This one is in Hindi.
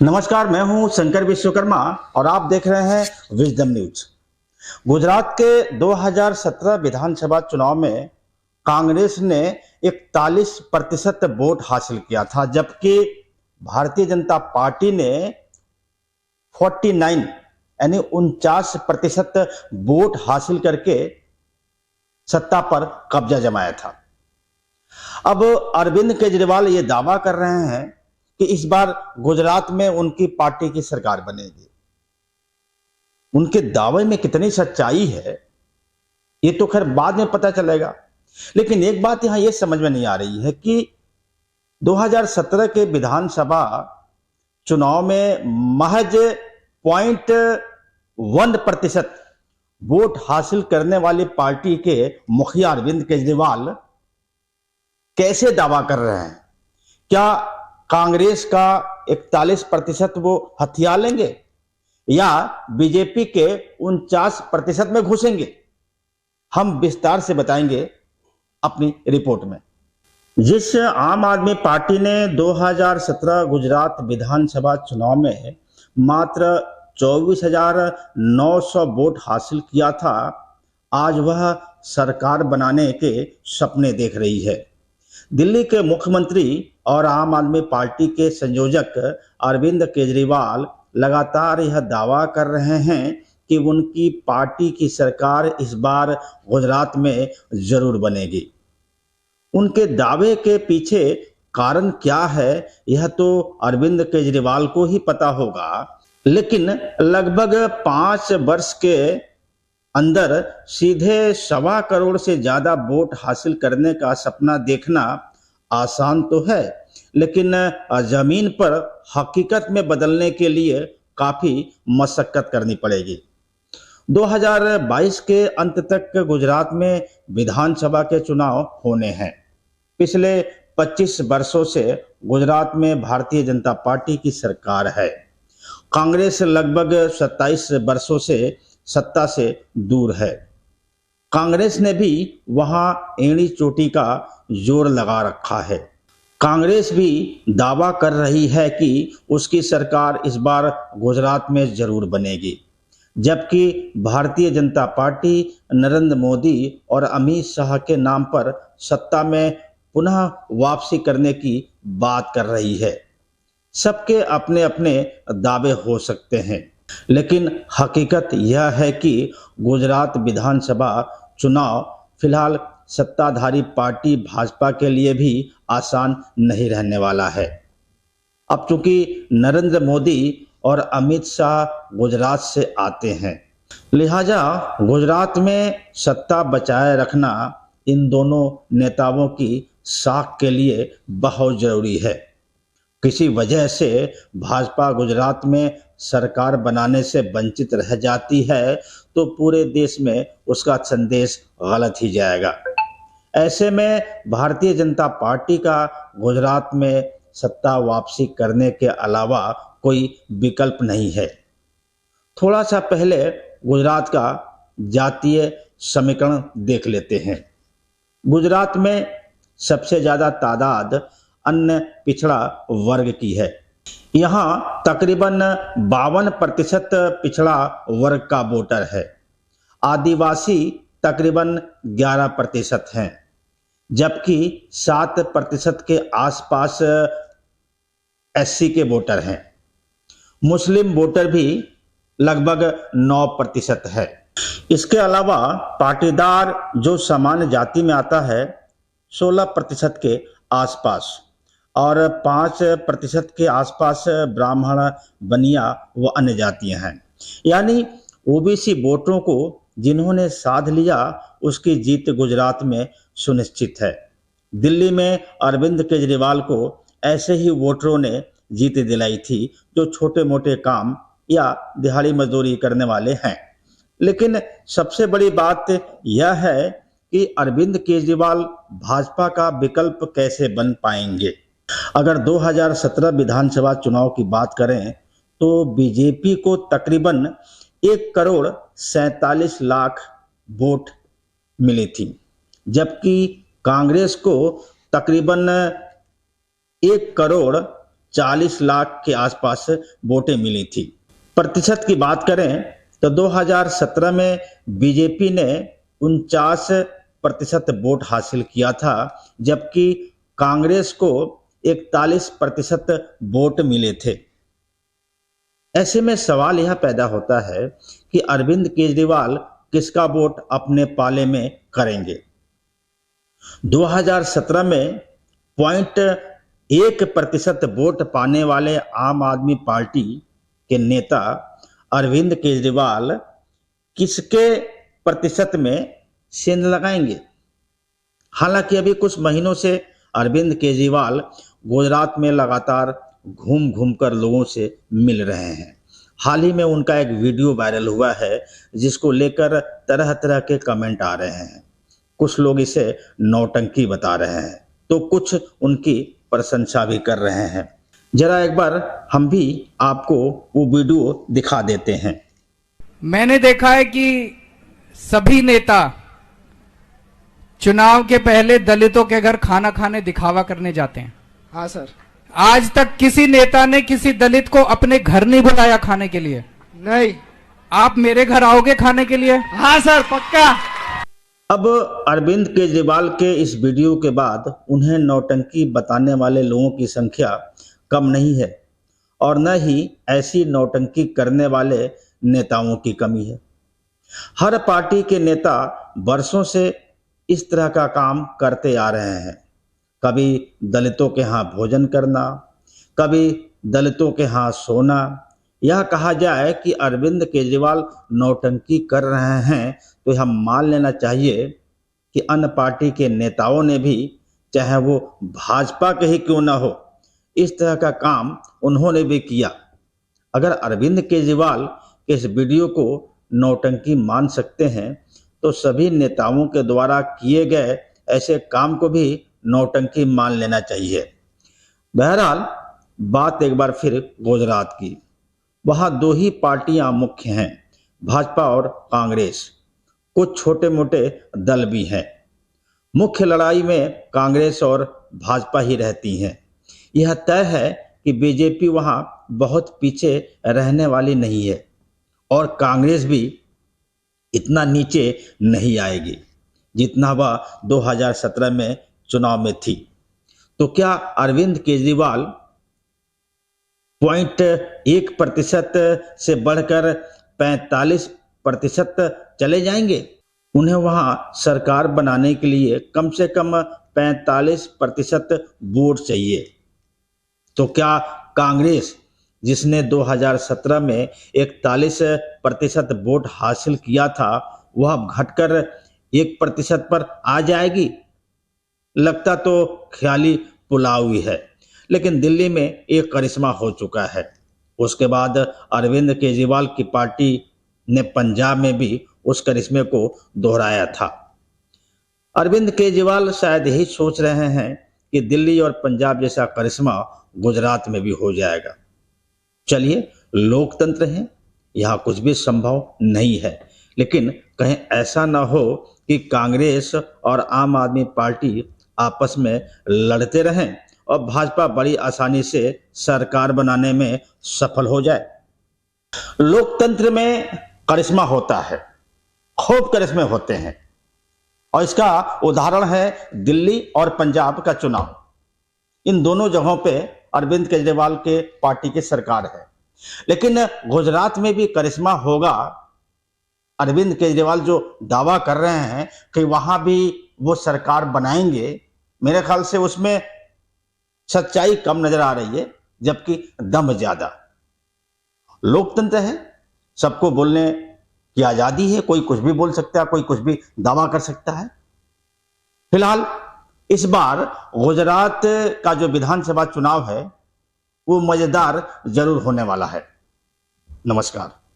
नमस्कार, मैं हूं शंकर विश्वकर्मा और आप देख रहे हैं विजडम न्यूज। गुजरात के 2017 विधानसभा चुनाव में कांग्रेस ने 41% वोट हासिल किया था, जबकि भारतीय जनता पार्टी ने 49 यानी 49% वोट हासिल करके सत्ता पर कब्जा जमाया था। अब अरविंद केजरीवाल ये दावा कर रहे हैं कि इस बार गुजरात में उनकी पार्टी की सरकार बनेगी। उनके दावे में कितनी सच्चाई है ये तो खैर बाद में पता चलेगा, लेकिन एक बात यहां यह समझ में नहीं आ रही है कि 2017 के विधानसभा चुनाव में महज 0.1% वोट हासिल करने वाली पार्टी के मुखिया अरविंद केजरीवाल कैसे दावा कर रहे हैं? क्या कांग्रेस का 41% वो हथिया लेंगे या बीजेपी के 49% में घुसेंगे? हम विस्तार से बताएंगे अपनी रिपोर्ट में। जिस आम आदमी पार्टी ने 2017 गुजरात विधानसभा चुनाव में मात्र 24,900 वोट हासिल किया था, आज वह सरकार बनाने के सपने देख रही है। दिल्ली के मुख्यमंत्री और आम आदमी पार्टी के संयोजक अरविंद केजरीवाल लगातार यह दावा कर रहे हैं कि उनकी पार्टी की सरकार इस बार गुजरात में जरूर बनेगी। उनके दावे के पीछे कारण क्या है यह तो अरविंद केजरीवाल को ही पता होगा, लेकिन लगभग 5 वर्ष के अंदर सीधे 1.25 करोड़ से ज्यादा वोट हासिल करने का सपना देखना आसान तो है, लेकिन जमीन पर हकीकत में बदलने के लिए काफी मशक्कत करनी पड़ेगी। 2022 के अंत तक गुजरात में विधानसभा के चुनाव होने हैं। पिछले 25 वर्षों से गुजरात में भारतीय जनता पार्टी की सरकार है। कांग्रेस लगभग 27 वर्षों से सत्ता से दूर है। कांग्रेस ने भी वहां एड़ी चोटी का जोर लगा रखा है। कांग्रेस भी दावा कर रही है कि उसकी सरकार इस बार गुजरात में जरूर बनेगी, जबकि भारतीय जनता पार्टी नरेंद्र मोदी और अमित शाह के नाम पर सत्ता में पुनः वापसी करने की बात कर रही है। सबके अपने अपने दावे हो सकते हैं, लेकिन हकीकत यह है कि गुजरात विधानसभा चुनाव फिलहाल सत्ताधारी पार्टी भाजपा के लिए भी आसान नहीं रहने वाला है। अब चूंकि नरेंद्र मोदी और अमित शाह गुजरात से आते हैं, लिहाजा गुजरात में सत्ता बचाए रखना इन दोनों नेताओं की साख के लिए बहुत जरूरी है। किसी वजह से भाजपा गुजरात में सरकार बनाने से वंचित रह जाती है तो पूरे देश में उसका संदेश गलत ही जाएगा। ऐसे में भारतीय जनता पार्टी का गुजरात में सत्ता वापसी करने के अलावा कोई विकल्प नहीं है। थोड़ा सा पहले गुजरात का जातीय समीकरण देख लेते हैं। गुजरात में सबसे ज्यादा तादाद अन्य पिछड़ा वर्ग की है। यहाँ तकरीबन 52% पिछड़ा वर्ग का वोटर है। आदिवासी तकरीबन 11% हैं, जबकि 7% के आसपास एससी के वोटर हैं। मुस्लिम वोटर भी लगभग 9% है। इसके अलावा पाटीदार जो सामान्य जाति में आता है 16% के आसपास और 5% के आसपास ब्राह्मण, बनिया व अन्य जातियां हैं। यानी ओबीसी वोटरों को जिन्होंने साध लिया उसकी जीत गुजरात में सुनिश्चित है। दिल्ली में अरविंद केजरीवाल को ऐसे ही वोटरों ने जीत दिलाई थी जो छोटे मोटे काम या दिहाड़ी मजदूरी करने वाले हैं। लेकिन सबसे बड़ी बात यह है कि अरविंद केजरीवाल भाजपा का विकल्प कैसे बन पाएंगे। अगर 2017 विधानसभा चुनाव की बात करें तो बीजेपी को तकरीबन 1,47,00,000 वोट मिली थी, जबकि कांग्रेस को तकरीबन 1,00,00,000 40 लाख के आसपास वोटें मिली थी। प्रतिशत की बात करें तो 2017 में बीजेपी ने 49% वोट हासिल किया था, जबकि कांग्रेस को 41% वोट मिले थे। ऐसे में सवाल यह पैदा होता है कि अरविंद केजरीवाल किसका वोट अपने पाले में करेंगे। 2017 में 0.1% वोट पाने वाले आम आदमी पार्टी के नेता अरविंद केजरीवाल किसके प्रतिशत में सेंध लगाएंगे। हालांकि अभी कुछ महीनों से अरविंद केजरीवाल गुजरात में लगातार घूम घूम कर लोगों से मिल रहे हैं। हाल ही में उनका एक वीडियो वायरल हुआ है, जिसको लेकर तरह तरह के कमेंट आ रहे हैं। कुछ लोग इसे नौटंकी बता रहे हैं तो कुछ उनकी प्रशंसा भी कर रहे हैं। जरा एक बार हम भी आपको वो वीडियो दिखा देते हैं। मैंने देखा है कि सभी नेता चुनाव के पहले दलितों के घर खाना खाने दिखावा करने जाते हैं। हाँ सर। आज तक किसी नेता ने किसी दलित को अपने घर नहीं बुलाया खाने के लिए। नहीं। आप मेरे घर आओगे खाने के लिए? हाँ सर, पक्का। अब अरविंद केजरीवाल के इस वीडियो के बाद उन्हें नौटंकी बताने वाले लोगों की संख्या कम नहीं है और न ही ऐसी नौटंकी करने वाले नेताओं की कमी है। हर पार्टी के नेता वर्षों से इस तरह का काम करते आ रहे हैं। कभी दलितों के यहाँ भोजन करना, कभी दलितों के यहाँ सोना। यह कहा जाए कि अरविंद केजरीवाल नौटंकी कर रहे हैं तो यह मान लेना चाहिए कि अन्य पार्टी के नेताओं ने भी, चाहे वो भाजपा के ही क्यों ना हो, इस तरह का काम उन्होंने भी किया। अगर अरविंद केजरीवाल के इस वीडियो को नौटंकी मान सकते हैं तो सभी नेताओं के द्वारा किए गए ऐसे काम को भी नौटंकी मान लेना चाहिए। बहरहाल बात एक बार फिर गुजरात की। वहां दो ही पार्टियां मुख्य हैं, भाजपा और कांग्रेस। कुछ छोटे मोटे दल भी हैं। मुख्य लड़ाई में कांग्रेस और भाजपा ही रहती हैं। यह तय है कि बीजेपी वहां बहुत पीछे रहने वाली नहीं है और कांग्रेस भी इतना नीचे नहीं आएगी जितना वह 2017 में चुनाव में थी। तो क्या अरविंद केजरीवाल 0.1% से बढ़कर 45% चले जाएंगे? उन्हें वहां सरकार बनाने के लिए कम से कम 45% वोट चाहिए। तो क्या कांग्रेस, जिसने 2017 में 41% वोट हासिल किया था, वह घटकर 1% पर आ जाएगी? लगता तो ख्याली पुलाव ही है, लेकिन दिल्ली में एक करिश्मा हो चुका है। उसके बाद अरविंद केजरीवाल की पार्टी ने पंजाब में भी उस करिश्मे को दोहराया था। अरविंद केजरीवाल शायद यही सोच रहे हैं कि दिल्ली और पंजाब जैसा करिश्मा गुजरात में भी हो जाएगा। चलिए, लोकतंत्र है, यहाँ कुछ भी संभव नहीं है, लेकिन कहीं ऐसा ना हो कि कांग्रेस और आम आदमी पार्टी आपस में लड़ते रहें और भाजपा बड़ी आसानी से सरकार बनाने में सफल हो जाए। लोकतंत्र में करिश्मा होता है, खूब करिश्मे होते हैं, और इसका उदाहरण है दिल्ली और पंजाब का चुनाव। इन दोनों जगहों पे अरविंद केजरीवाल के पार्टी की सरकार है, लेकिन गुजरात में भी करिश्मा होगा। अरविंद केजरीवाल जो दावा कर रहे हैं कि वहां भी वो सरकार बनाएंगे, मेरे ख्याल से उसमें सच्चाई कम नजर आ रही है, जबकि दम ज्यादा। लोकतंत्र है, सबको बोलने की आजादी है, कोई कुछ भी बोल सकता है, कोई कुछ भी दावा कर सकता है। फिलहाल इस बार गुजरात का जो विधानसभा चुनाव है वो मजेदार जरूर होने वाला है। नमस्कार।